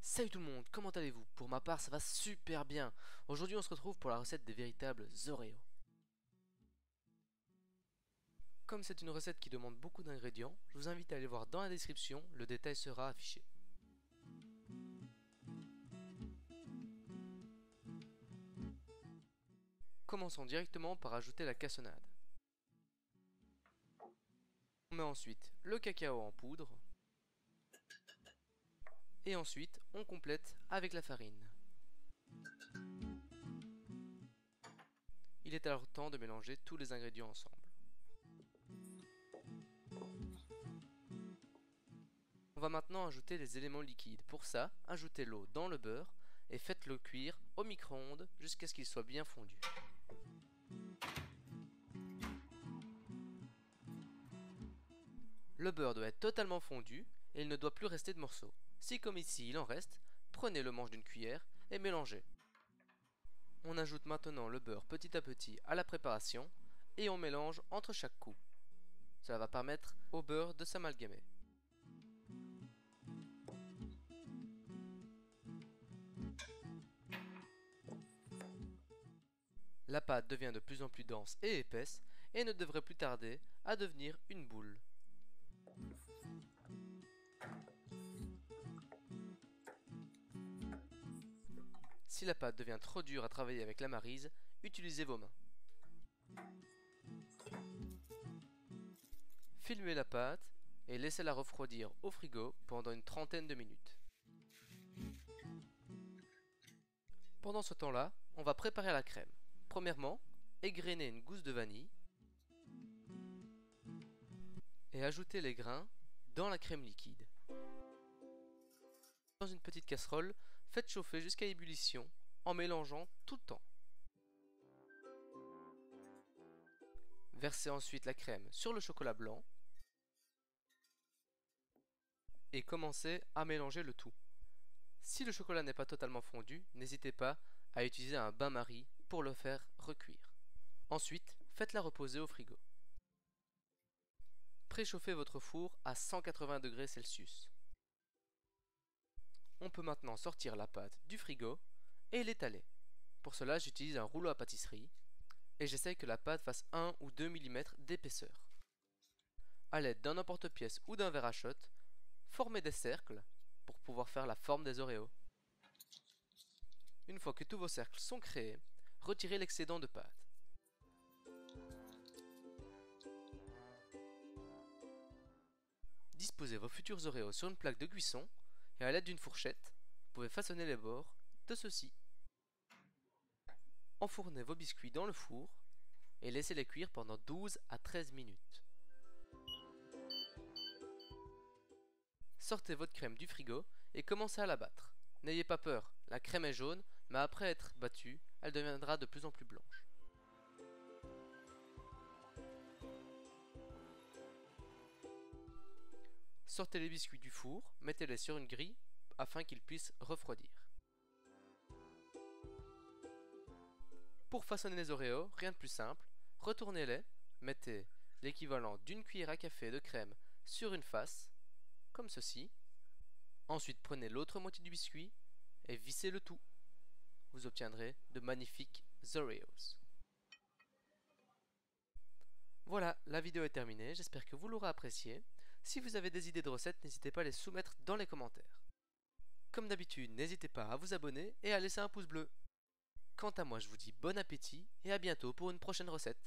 Salut tout le monde, comment allez-vous? Pour ma part, ça va super bien. Aujourd'hui, on se retrouve pour la recette des véritables Oreos. Comme c'est une recette qui demande beaucoup d'ingrédients, je vous invite à aller voir dans la description, le détail sera affiché. Commençons directement par ajouter la cassonade. On met ensuite le cacao en poudre. Et ensuite, on complète avec la farine. Il est alors temps de mélanger tous les ingrédients ensemble. On va maintenant ajouter les éléments liquides. Pour ça, ajoutez l'eau dans le beurre et faites-le cuire au micro-ondes jusqu'à ce qu'il soit bien fondu. Le beurre doit être totalement fondu et il ne doit plus rester de morceaux. Si comme ici il en reste, prenez le manche d'une cuillère et mélangez. On ajoute maintenant le beurre petit à petit à la préparation et on mélange entre chaque coup. Cela va permettre au beurre de s'amalgamer. La pâte devient de plus en plus dense et épaisse et ne devrait plus tarder à devenir une boule. Si la pâte devient trop dure à travailler avec la maryse, utilisez vos mains. Filmez la pâte et laissez-la refroidir au frigo pendant une trentaine de minutes. Pendant ce temps-là, on va préparer la crème. Premièrement, égrenez une gousse de vanille et ajoutez les grains dans la crème liquide. Dans une petite casserole, faites chauffer jusqu'à ébullition en mélangeant tout le temps. Versez ensuite la crème sur le chocolat blanc et commencez à mélanger le tout. Si le chocolat n'est pas totalement fondu, n'hésitez pas à utiliser un bain-marie pour le faire recuire. Ensuite, faites-la reposer au frigo. Préchauffez votre four à 180 degrés Celsius. On peut maintenant sortir la pâte du frigo et l'étaler. Pour cela, j'utilise un rouleau à pâtisserie et j'essaye que la pâte fasse 1 ou 2 mm d'épaisseur. A l'aide d'un emporte-pièce ou d'un verre à shot, formez des cercles pour pouvoir faire la forme des Oreos. Une fois que tous vos cercles sont créés, retirez l'excédent de pâte. Disposez vos futurs Oreos sur une plaque de cuisson et à l'aide d'une fourchette, vous pouvez façonner les bords de ceux-ci. Enfournez vos biscuits dans le four et laissez-les cuire pendant 12 à 13 minutes. Sortez votre crème du frigo et commencez à la battre. N'ayez pas peur, la crème est jaune, mais après être battue, elle deviendra de plus en plus blanche. Sortez les biscuits du four, mettez-les sur une grille afin qu'ils puissent refroidir. Pour façonner les Oreos, rien de plus simple, retournez-les, mettez l'équivalent d'une cuillère à café de crème sur une face, comme ceci. Ensuite prenez l'autre moitié du biscuit et vissez le tout. Vous obtiendrez de magnifiques Oreos. Voilà, la vidéo est terminée, j'espère que vous l'aurez appréciée. Si vous avez des idées de recettes, n'hésitez pas à les soumettre dans les commentaires. Comme d'habitude, n'hésitez pas à vous abonner et à laisser un pouce bleu. Quant à moi, je vous dis bon appétit et à bientôt pour une prochaine recette.